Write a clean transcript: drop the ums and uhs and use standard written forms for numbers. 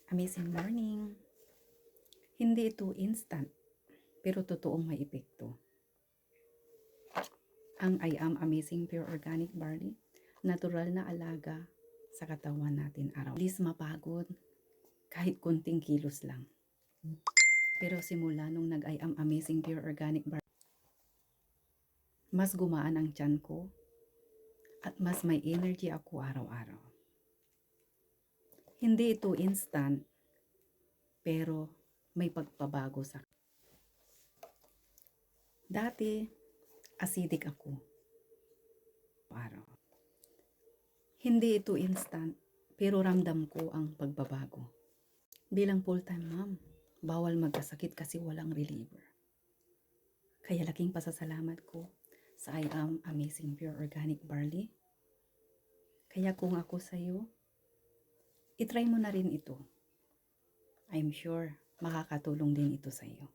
Amazing morning! Hindi ito instant, pero totoong may epekto. Ang I Am Amazing Pure Organic Barley, natural na alaga sa katawan natin araw. Please mapagod, kahit konting kilos lang. Pero simula nung nag I Am Amazing Pure Organic Barley, mas gumaan ang tiyan ko at mas may energy ako araw-araw. Hindi ito instant, pero may pagpabago sa dati, acidic ako araw. Hindi ito instant, pero ramdam ko ang pagbabago. Bilang full-time mom, bawal magkasakit kasi walang reliever. Kaya laking pasasalamat ko sa I Am Amazing Pure Organic Barley. Kaya kung ako sa'yo, itry mo na rin ito. I'm sure makakatulong din ito sa'yo.